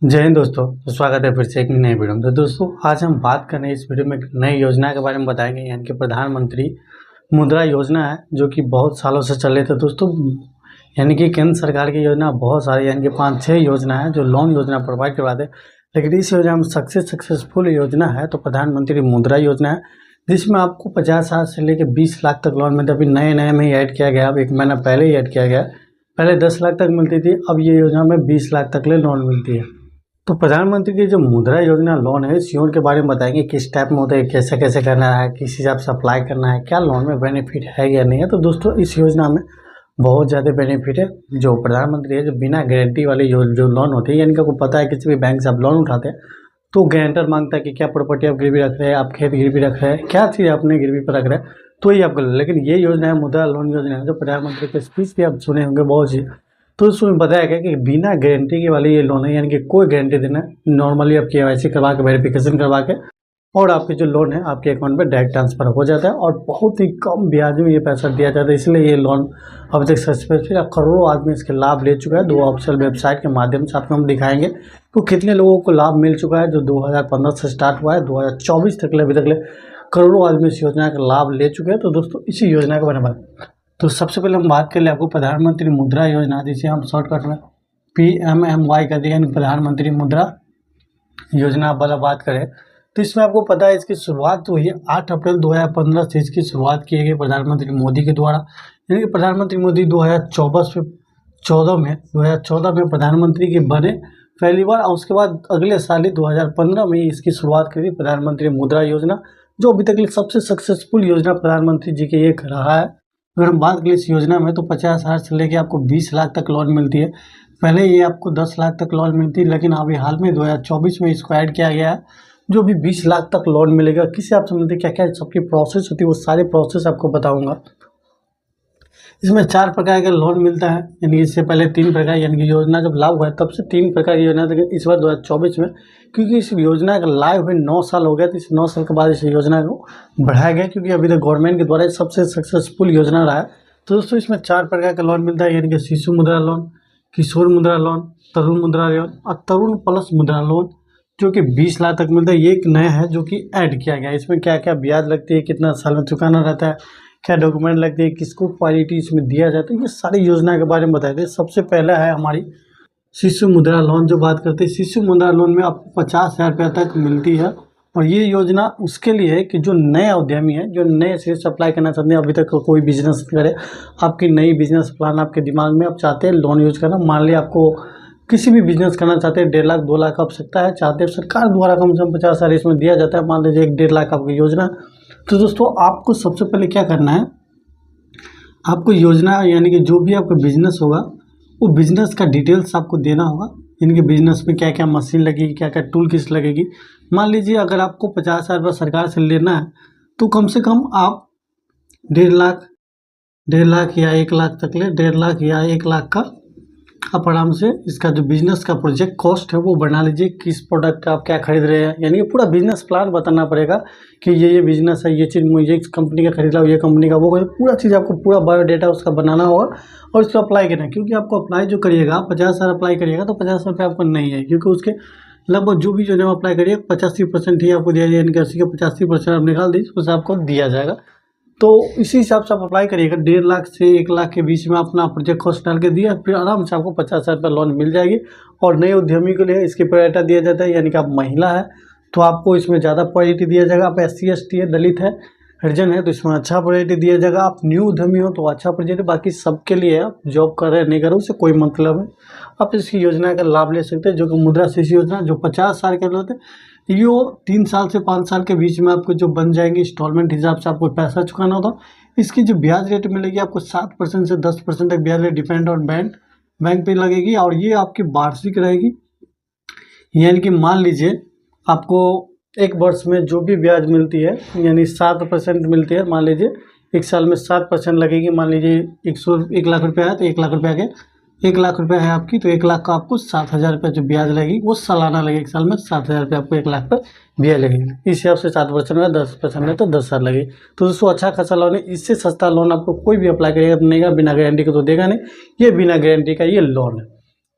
जय हिंद दोस्तों। तो स्वागत है फिर से एक नए वीडियो में। तो दोस्तों आज हम बात कर रहे हैं इस वीडियो में एक नई योजना के बारे में बताएंगे, यानी कि प्रधानमंत्री मुद्रा योजना है जो कि बहुत सालों से चल रही थी दोस्तों। यानी कि केंद्र सरकार की योजना बहुत सारी, यानी कि 5-6 योजना है जो लोन योजना प्रोवाइड करवाते हैं, लेकिन इस योजना में सक्सेसफुल योजना है तो प्रधानमंत्री मुद्रा योजना है, जिसमें आपको 50,000 से लेकर 20 लाख तक लोन मिलता है। अभी नए में ही ऐड किया गया, अब 1 महीना पहले ही ऐड किया गया। पहले 10 लाख तक मिलती थी, अब ये योजना में 20 लाख तक ले लोन मिलती है। तो प्रधानमंत्री की जो मुद्रा योजना लोन है, इस लोन के बारे में बताएंगे किस टाइप में होता है, कैसे कैसे करना है, किस हिसाब से अप्लाई करना है, क्या लोन में बेनिफिट है या नहीं है। तो दोस्तों इस योजना में बहुत ज़्यादा बेनिफिट है। जो प्रधानमंत्री है, जो बिना गारंटी वाली जो लोन होती है, यानी कि आपको पता है किसी भी बैंक से आप लोन उठाते हैं तो गारंटर मांगता है कि क्या प्रॉपर्टी आप गिरवी रख रहे हैं, आप खेत गिरवी रख रहे हैं, क्या चीज़ आपने गिरवी पर रख रहे हैं, तो ये आपको। लेकिन ये योजना है मुद्रा लोन योजना है, जो प्रधानमंत्री के स्पीच भी आप सुने होंगे बहुत सी, तो उसमें बताया गया कि बिना गारंटी के वाली ये लोन है, यानी कि कोई गारंटी देना है। नॉर्मली आप KYC करवा के, वेरिफिकेशन करवा के, और आपके जो लोन है आपके अकाउंट में डायरेक्ट ट्रांसफर हो जाता है और बहुत ही कम ब्याज में ये पैसा दिया जाता है। इसलिए ये लोन अब तक सक्सेसफुल करोड़ों आदमी इसके लाभ ले चुका है। 2 ऑफिशियल वेबसाइट के माध्यम से आपको हम दिखाएंगे तो कितने लोगों को लाभ मिल चुका है। जो 2015 से स्टार्ट हुआ है, 2024 तक ले, अभी तक ले करोड़ों आदमी इस योजना का लाभ ले चुके हैं। तो दोस्तों इसी योजना के बारे में तो सबसे पहले हम बात कर ले आपको प्रधानमंत्री मुद्रा योजना, जिसे हम शॉर्टकट में PMMY कहते हैं, प्रधानमंत्री मुद्रा योजना वाला बात करें तो इसमें आपको पता है इसकी शुरुआत तो हुई है 8 अप्रैल 2015 से इसकी शुरुआत की गई प्रधानमंत्री मोदी के द्वारा। यानी कि प्रधानमंत्री मोदी 2014 में प्रधानमंत्री के बने पहली बार, और उसके बाद अगले साल ही 2015 में इसकी शुरुआत करी प्रधानमंत्री मुद्रा योजना, जो अभी तक सबसे सक्सेसफुल योजना प्रधानमंत्री जी के एक रहा है। अगर हम बात करें इस योजना में तो 50,000 से लेकर आपको 20 लाख तक लोन मिलती है। पहले ये आपको 10 लाख तक लोन मिलती है, लेकिन अभी हाल में 2024 में इसको ऐड किया गया है, जो भी 20 लाख तक लोन मिलेगा। किस हिसाब से मिलती है, क्या क्या सबकी प्रोसेस होती है, वो सारे प्रोसेस आपको बताऊंगा। इसमें 4 प्रकार का लोन मिलता है, यानी इससे पहले 3 प्रकार, यानी कि योजना जब लागू हुआ है तब से 3 प्रकार की योजना थी। इस बार 2024 में, क्योंकि इस योजना का लाइव हुए 9 साल हो गया, तो इस 9 साल के बाद इस योजना को बढ़ाया गया, क्योंकि अभी तक गवर्नमेंट के द्वारा सबसे सक्सेसफुल योजना रहा है। तो दोस्तों इसमें 4 प्रकार का लोन मिलता है, यानी कि शिशु मुद्रा लोन, किशोर मुद्रा लोन, तरुण मुद्रा लोन और तरुण प्लस मुद्रा लोन, जो कि 20 लाख तक मिलता है। ये एक नया है जो कि ऐड किया गया है। इसमें क्या क्या ब्याज लगती है, कितना साल में चुकाना रहता है, क्या डॉक्यूमेंट लगते हैं, किसको क्वालिटी इसमें दिया जाता है, ये सारी योजना के बारे में बताते हैं। सबसे पहला है हमारी शिशु मुद्रा लोन। जो बात करते हैं शिशु मुद्रा लोन में आपको 50,000 रुपया तक मिलती है, और ये योजना उसके लिए है कि जो नए उद्यमी है, जो नए से अप्लाई करना चाहते हैं, अभी तक कोई बिजनेस करे, आपकी नई बिजनेस प्लान आपके दिमाग में, आप चाहते हैं लोन यूज करना, मान लिया आपको किसी भी बिजनेस करना चाहते हैं, 1.5 लाख 2 लाख आवश्यकता है, चाहते हैं सरकार द्वारा कम से कम 50,000 इसमें दिया जाता है, मान लीजिए 1.5 लाख आपकी योजना। तो दोस्तों आपको सबसे पहले क्या करना है, आपको योजना यानी कि जो भी आपका बिजनेस होगा वो बिजनेस का डिटेल्स आपको देना होगा, यानी कि बिजनेस में क्या क्या मशीन लगेगी, क्या क्या टूल किस लगेगी। मान लीजिए अगर आपको 50,000 रुपये सरकार से लेना है तो कम से कम आप 1.5 लाख या 1 लाख तक ले, 1.5 लाख या 1 लाख का आप आराम से इसका जो बिजनेस का प्रोजेक्ट कॉस्ट है वो बना लीजिए। किस प्रोडक्ट का आप क्या खरीद रहे हैं, यानी कि पूरा बिजनेस प्लान बताना पड़ेगा कि ये बिजनेस है, ये चीज़ मुझे इस कंपनी का खरीद रहा हूँ, ये कंपनी का, वो पूरा चीज़ आपको पूरा बायोडाटा उसका बनाना होगा और इसको अप्लाई करना है। क्योंकि आपको अप्लाई जो करिएगा 50,000 अप्लाई करिएगा तो 50,000 रुपये आपको नहीं है, क्योंकि उसके लगभग जो भी जो है अप्लाई करिए 85% ही आपको दिया जाएगा, यानी कि 80 का 85% आप निकाल दीजिए, उससे आपको दिया जाएगा। तो इसी हिसाब से आप अप्लाई करिएगा। 1.5 लाख से 1 लाख के बीच में अपना प्रोजेक्ट कॉस्ट डाल के दिया, फिर आराम से आपको 50,000 रुपये लोन मिल जाएगी। और नए उद्यमी के लिए इसकी प्रायोरिटी दिया जाता है, यानी कि आप महिला है तो आपको इसमें ज़्यादा प्रायोरिटी दिया जाएगा। आप SC ST है, दलित है, हरिजन है तो इसमें अच्छा प्रायोरिटी दिया जाएगा। आप न्यू उद्यमी हो तो अच्छा प्रायोरिटी, बाकी सबके लिए आप जॉब कर रहे नहीं कर रहे उससे कोई मतलब है, आप इसकी योजना का लाभ ले सकते हैं। जो कि मुद्रा शिशु योजना जो 50 साल के होते हैं, ये 3 साल से 5 साल के बीच में आपको जो बन जाएंगे, इंस्टॉलमेंट हिसाब से आपको पैसा चुकाना होता। इसकी जो ब्याज रेट मिलेगी आपको 7% से 10% तक ब्याज रेट डिपेंड ऑन बैंक पे लगेगी, और ये आपकी वार्षिक रहेगी। यानी कि मान लीजिए आपको 1 वर्ष में जो भी ब्याज मिलती है, यानी 7% मिलती है, मान लीजिए 1 साल में 7% लगेगी। मान लीजिए 1 लाख रुपया है तो 1 लाख रुपया के 1 लाख रुपया है आपकी, तो 1 लाख का आपको 7,000 रुपये जो ब्याज लगेगी वो सालाना लगेगी। 1 साल में 7,000 रुपये आपको 1 लाख पर ब्याज लगेगी। इस हिसाब से 7% में 10% में तो 10 साल लगेगी। तो दोस्तों अच्छा खासा लोन है, इससे सस्ता लोन आपको कोई भी अप्लाई करेगा तो नहीं, बिना गारंटी के तो देगा नहीं, ये बिना गारंटी का ये लोन है।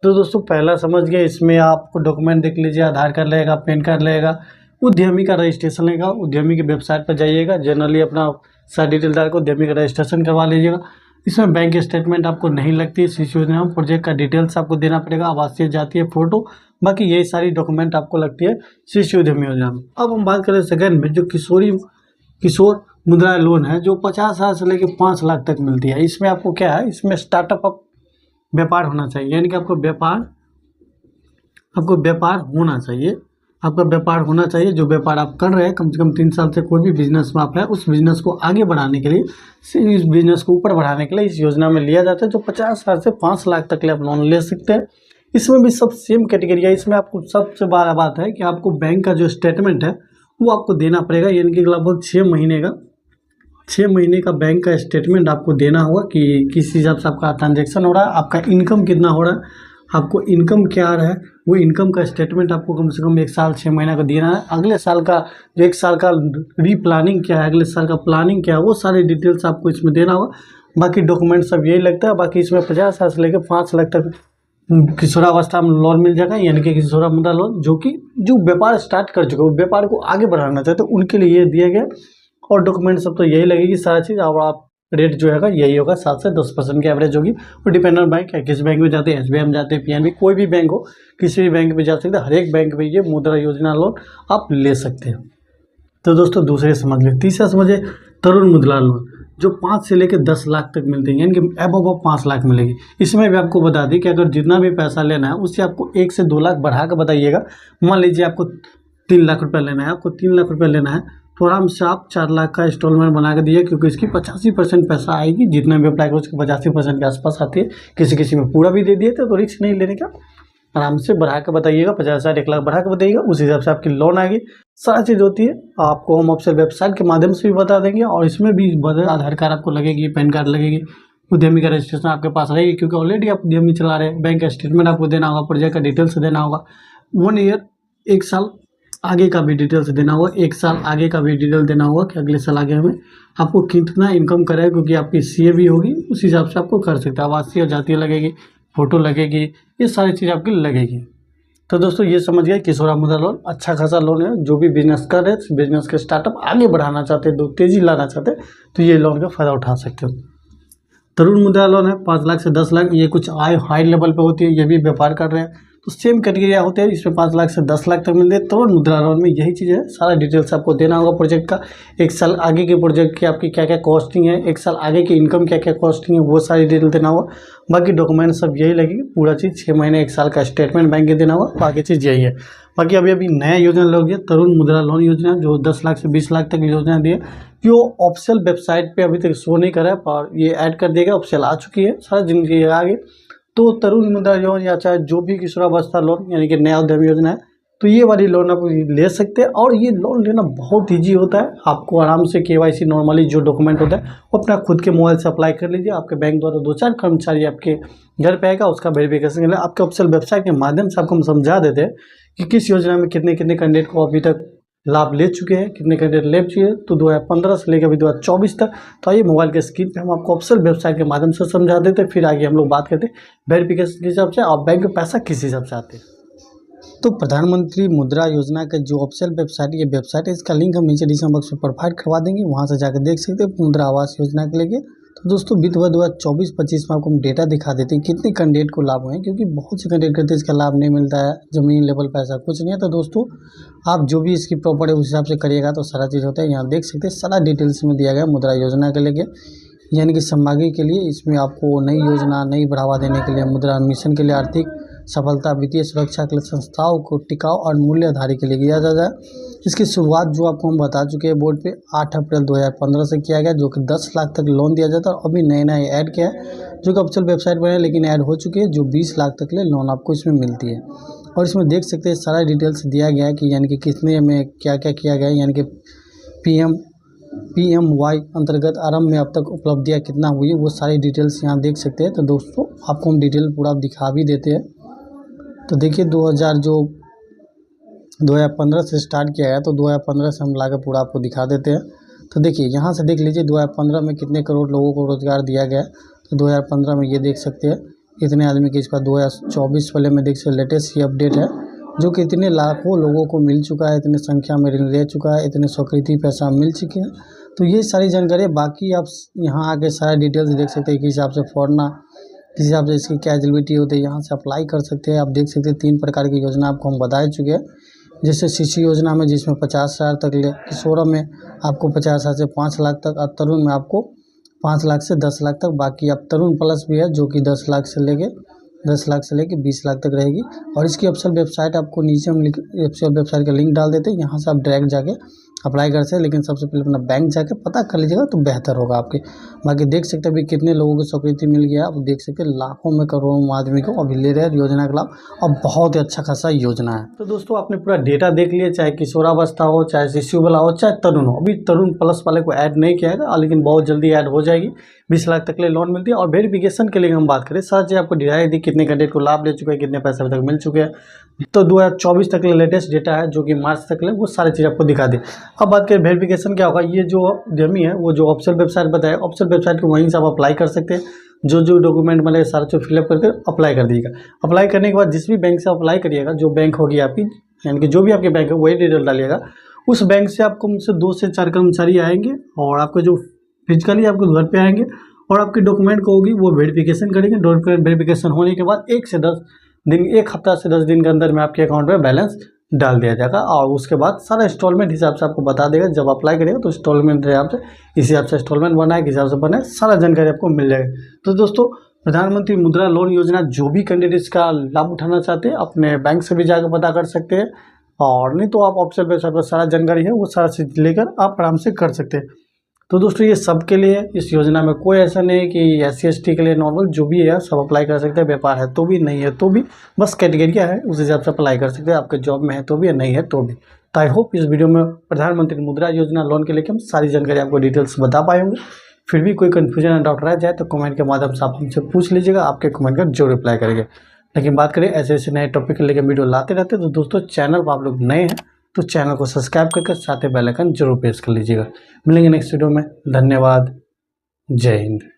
तो दोस्तों पहला समझ गए, इसमें आपको डॉक्यूमेंट देख लीजिए, आधार कार्ड लगेगा, पैन कार्ड लगेगा, उद्यमी का रजिस्ट्रेशन लगेगा, उद्यमी की वेबसाइट पर जाइएगा, जनरली अपना सारी डिटेल डाल कर उद्यमी का रजिस्ट्रेशन करवा लीजिएगा। इसमें बैंक स्टेटमेंट आपको नहीं लगती है, इस योजना में प्रोजेक्ट का डिटेल्स आपको देना पड़ेगा, आवासीय जातीय फोटो, बाकी यही सारी डॉक्यूमेंट आपको लगती है शिशु उद्यमी योजना में। अब हम बात करें सेकंड में, जो किशोर मुद्रा लोन है, जो 50,000 से लेकर 5 लाख तक मिलती है। इसमें आपको क्या है, इसमें स्टार्टअप व्यापार होना चाहिए, यानी कि आपको व्यापार होना चाहिए, आपका व्यापार होना चाहिए। जो व्यापार आप कर रहे हैं कम से कम 3 साल से कोई भी बिजनेस में आप है, उस बिजनेस को आगे बढ़ाने के लिए, इस बिजनेस को ऊपर बढ़ाने के लिए इस योजना में लिया जाता है। जो 50,000 से 5 लाख तक ले आप लोन ले सकते हैं। इसमें भी सब सेम कैटेगरी है। इसमें आपको सबसे बड़ा बात है कि आपको बैंक का जो स्टेटमेंट है वो आपको देना पड़ेगा, यानी कि लगभग 6 महीने का बैंक का स्टेटमेंट आपको देना होगा कि किस हिसाब से आपका ट्रांजैक्शन हो रहा है, आपका इनकम कितना हो रहा है, आपको इनकम क्या आ रहा है, वो इनकम का स्टेटमेंट आपको कम से कम 1 साल 6 महीना का देना है। अगले साल का जो 1 साल का रीप्लानिंग क्या है, अगले साल का प्लानिंग क्या है, वो सारी डिटेल्स आपको इसमें देना होगा। बाकी डॉक्यूमेंट सब यही लगता है। बाकी इसमें 50,000 से लेकर 5 लाख तक किशोरावस्था में लोन मिल जाएगा, यानी कि किशोरा मुद्रा लोन, जो व्यापार स्टार्ट कर चुके हो, व्यापार को आगे बढ़ाना चाहते हो, उनके लिए ये दिया गया। और डॉक्यूमेंट सब तो यही लगेगी सारा चीज़। और आप रेट जो है यही होगा, 7 से 10% की एवरेज होगी। और डिपेंड ऑन बैंक है, किस बैंक में जाते हैं, SBI में जाते हैं, PNB, कोई भी बैंक हो, किसी भी बैंक में जा सकते हैं। हर एक बैंक में ये मुद्रा योजना लोन आप ले सकते हैं। तो दोस्तों दूसरे समझ लें। तीसरा समझिए तरुण मुद्रा लोन, जो 5 से लेकर 10 लाख तक मिलते हैं, यानी कि अबव 5 लाख मिलेगी। इसमें भी आपको बता दें कि अगर जितना भी पैसा लेना है उससे आपको 1 से 2 लाख बढ़ा कर बताइएगा। मान लीजिए आपको 3 लाख रुपये लेना है, आपको 3 लाख रुपये लेना है, तो आराम से आप 4 लाख का इंस्टॉलमेंट बना के दिए, क्योंकि इसकी 85% पैसा आएगी। जितना भी अप्लाई करो उसकी 85% के आसपास आती है। किसी में पूरा भी दे दिए तो रिस्क नहीं लेने का, आराम से बढ़ा के बताइएगा, 50,000 1 लाख बढ़ा के बताइएगा, उस हिसाब से आपकी लोन आएगी। सारी चीज़ होती है, आपको हम ऑफिशियल वेबसाइट के माध्यम से भी बता देंगे। और इसमें भी आधार कार्ड आपको लगेगी, पैन कार्ड लगेगी, उद्यमी का रजिस्ट्रेशन आपके पास रहेगी, क्योंकि ऑलरेडी आप उद्यमी चला रहे हैं। बैंक का स्टेटमेंट आपको देना होगा, प्रोजेक्ट का डिटेल्स देना होगा, 1 ईयर 1 साल आगे का भी डिटेल्स देना होगा, 1 साल आगे का भी डिटेल देना होगा कि अगले साल आगे हमें आपको कितना इनकम करेगा, क्योंकि आपकी CA भी होगी, उस हिसाब से आपको कर सकते हैं। आवासीय जातीय लगेगी, फोटो लगेगी, ये सारी चीज़ आपकी लगेगी। तो दोस्तों ये समझ गए, किशोरा मुद्रा लोन अच्छा खासा लोन है। जो भी बिजनेस कर रहे हैं, बिजनेस के स्टार्टअप आगे बढ़ाना चाहते हैं, दो तेज़ी लाना चाहते हैं, तो ये लोन का फ़ायदा उठा सकते हो। तरुण मुद्रा लोन है 5 लाख से 10 लाख, ये कुछ हाई लेवल पे होती है, ये भी व्यापार कर रहे हैं, तो सेम कैटेगरिया होते हैं। इसमें 5 लाख से 10 लाख तक मिलते हैं। तरुण मुद्रा लोन में यही चीज़ है, सारा डिटेल्स आपको देना होगा प्रोजेक्ट का, 1 साल आगे के प्रोजेक्ट की आपकी क्या क्या कॉस्टिंग है, 1 साल आगे की इनकम क्या क्या कॉस्टिंग है, वो सारी डिटेल देना होगा। बाकी डॉक्यूमेंट सब यही लगेगी, पूरा चीज़ 6 महीने 1 साल का स्टेटमेंट बैंक के देना होगा, बाकी चीज़ यही है। बाकी अभी नया योजना लोग तरुण मुद्रा लोन योजना, जो 10 लाख से 20 लाख तक योजना दी है, जो ऑफिशियल वेबसाइट पे अभी तक शो नहीं करा है, पर ये ऐड कर देगा, ऑफिशियल आ चुकी है, सारा जिनकी आगे। तो तरुण मुद्रा लोन या चाहे जो भी किशोरावस्था लोन, यानी कि नया उद्यम योजना है, तो ये वाली लोन आप ले सकते हैं। और ये लोन लेना बहुत ईजी होता है। आपको आराम से KYC नॉर्मली जो डॉक्यूमेंट होता है वो अपना खुद के मोबाइल से अप्लाई कर लीजिए। आपके बैंक द्वारा 2-4 कर्मचारी आपके घर पे आएगा, उसका वेरिफिकेशन के लिए आपके ऑफिशियल वेबसाइट के माध्यम से आपको हम समझा देते हैं कि किस योजना में कितने कैंडिडेट को अभी तक लाभ ले चुके हैं, कितने कैंडिडेट ले चुके हैं। तो 2015 से लेकर अभी 2024 तक, तो आइए मोबाइल के स्क्रीन पे हम आपको ऑफिशियल वेबसाइट के माध्यम से समझा देते हैं। फिर आगे हम लोग बात करते हैं वेरिफिकेशन के हिसाब से और बैंक में पैसा किस हिसाब से आते हैं। तो प्रधानमंत्री मुद्रा योजना का जो ऑफिशियल वेबसाइट, ये वेबसाइट है, इसका लिंक हम नीचे डिस्क्रिप्शन बॉक्स में प्रोवाइड करवा देंगे, वहाँ से जाकर देख सकते हैं मुद्रा आवास योजना के लिए। तो दोस्तों वित्त वर्ष 2024-25 में आपको हम डेटा दिखा देते हैं कितने कैंडिडेट को लाभ हुए हैं, क्योंकि बहुत से कैंडिडेट करते हैं इसका लाभ नहीं मिलता है, ज़मीन लेवल पैसा कुछ नहीं है। तो दोस्तों आप जो भी इसकी प्रॉपर्टी उस हिसाब से करिएगा तो सारा चीज़ होता है। यहाँ देख सकते हैं सारा डिटेल्स में दिया गया मुद्रा योजना के लिए, यानी कि सम्भागी के लिए। इसमें आपको नई योजना, नई बढ़ावा देने के लिए, मुद्रा मिशन के लिए, आर्थिक सफलता, वित्तीय सुरक्षा के लिए, संस्थाओं को टिकाऊ और मूल्यधारी के लिए किया जाता है। इसकी शुरुआत जो आपको हम बता चुके हैं बोर्ड पे 8 अप्रैल 2015 से किया गया, जो कि 10 लाख तक लोन दिया जाता है। और अभी नया ऐड किया है, जो कि ऑफिशियल वेबसाइट पर है लेकिन ऐड हो चुकी है, जो 20 लाख तक ले लोन आपको इसमें मिलती है। और इसमें देख सकते हैं सारा डिटेल्स दिया गया है कि यानी कि कितने में क्या क्या किया गया है, यानी कि PMY अंतर्गत आरंभ में अब तक उपलब्धियाँ कितना हुई है, वो सारी डिटेल्स यहाँ देख सकते हैं। तो दोस्तों आपको हम डिटेल पूरा दिखा भी देते हैं। तो देखिए 2015 से स्टार्ट किया है, तो 2015 से हम लाकर पूरा आपको दिखा देते हैं। तो देखिए यहाँ से देख लीजिए 2015 में कितने करोड़ लोगों को रोजगार दिया गया। तो 2015 में ये देख सकते हैं इतने आदमी की इसका 2024 वाले में देख सकते लेटेस्ट ये अपडेट है, जो कि इतने लाखों लोगों को मिल चुका है, इतने संख्या में ऋण ले चुका है, इतने स्वीकृति पैसा मिल चुके हैं। तो ये सारी जानकारी, बाकी आप यहाँ आके सारे डिटेल्स देख सकते हैं, किस हिसाब से फॉर्ना, किस हिसाब से इसकी क्या एलिजिबिलिटी होती है, यहाँ से अप्लाई कर सकते हैं। आप देख सकते हैं 3 प्रकार की योजना आपको हम बता चुके हैं। जैसे शिशु योजना में जिसमें 50,000 तक ले, किशोर में आपको 50,000 से 5 लाख तक, और तरुण में आपको 5 लाख से 10 लाख तक। बाकी अब तरुण प्लस भी है जो कि 10 लाख से लेके 20 लाख तक रहेगी। और इसकी ऑफिशियल वेबसाइट आपको नीचे हम ऑफिशियल वेबसाइट का लिंक डाल देते हैं, यहाँ से आप डायरेक्ट जाके अप्लाई कर सकते हैं। लेकिन सबसे पहले अपना बैंक जाके पता कर लीजिएगा तो बेहतर होगा आपके। बाकी देख सकते हैं अभी कितने लोगों को स्वीकृति मिल गया, आप देख सकते हैं लाखों में करोड़ों आदमी को अभी ले रहे हैं योजना का लाभ, और बहुत ही अच्छा खासा योजना है। तो दोस्तों आपने पूरा डेटा देख लिया, चाहे किशोरावस्था हो, चाहे शिशु वाला हो, चाहे तरुण हो। अभी तरुण प्लस वाले को ऐड नहीं किया है, लेकिन बहुत जल्दी ऐड हो जाएगी। 20 लाख तक ले लोन मिलती है। और वेरिफिकेशन के लिए हम बात करें, सारा चीज़ आपको डिटेल दी, कितने कैंडिडेट को लाभ ले चुके हैं, कितने पैसे अभी तक मिल चुके हैं। तो 2024 तक लेटेस्ट डेटा है जो कि मार्च तक ले, वो सारी चीज़ आपको दिखा दे। अब बात करें वेरिफिकेशन क्या होगा, ये जो डेमी है वो जो ऑफिशियल वेबसाइट बताया, ऑफिशियल वेबसाइट को वहीं से आप अप्लाई कर सकते हैं। जो डॉक्यूमेंट मिले सारा चीज़ फिलअप करके अप्लाई कर दीजिएगा। अप्लाई करने के बाद जिस भी बैंक से अप्लाई करिएगा, जो बैंक होगी आपकी, यानी कि जो भी आपके बैंक है वही डिटेल डालिएगा। उस बैंक से आपको मुझसे 2 से 4 कर्मचारी आएंगे और आपके जो फिजिकली आपको घर पे आएंगे और आपके डॉक्यूमेंट को होगी वो वेरिफिकेशन करेंगे। डॉक्यूमेंट वेरिफिकेशन होने के बाद 1 से 10 दिन, 1 हफ्ता से 10 दिन के अंदर में आपके अकाउंट में बैलेंस डाल दिया जाएगा। और उसके बाद सारा इंस्टॉलमेंट हिसाब से आपको बता देगा। जब अप्लाई करेगा तो इंस्टॉलमेंट हिसाब से, इस हिसाब से इंस्टॉलमेंट बनाए, किस हिसाब से बनाए, सारा जानकारी आपको मिल जाएगा। तो दोस्तों प्रधानमंत्री मुद्रा लोन योजना जो भी कैंडिडेट इसका लाभ उठाना चाहते हैं अपने बैंक से भी जाकर पता कर सकते हैं, और नहीं तो आप ऑफिशियल वेबसाइट पर सारा जानकारी है वो सारा चीज़ लेकर आप आराम से कर सकते हैं। तो दोस्तों ये सबके लिए, इस योजना में कोई ऐसा नहीं है कि SC/ST के लिए, नॉर्मल जो भी है सब अप्लाई कर सकते हैं। व्यापार है तो भी, नहीं है तो भी, बस कैटेगरिया है उस हिसाब से अप्लाई कर सकते हैं। आपके जॉब में है तो भी या नहीं है तो भी। तो आई होप इस वीडियो में प्रधानमंत्री मुद्रा योजना लोन के लेकर हम सारी जानकारी आपको डिटेल्स बता पाए होंगे। फिर भी कोई कन्फ्यूजन या डाउट रह जाए तो कमेंट के माध्यम से आप हमसे पूछ लीजिएगा, आपके कमेंट का जो रिप्लाई करेंगे। लेकिन बात करें ऐसे ऐसे नए टॉपिक के लेकर वीडियो लाते रहते हैं। तो दोस्तों चैनल पर आप लोग नए हैं तो चैनल को सब्सक्राइब करके साथ ही बेल आइकन जरूर प्रेस कर लीजिएगा। मिलेंगे नेक्स्ट वीडियो में। धन्यवाद। जय हिंद।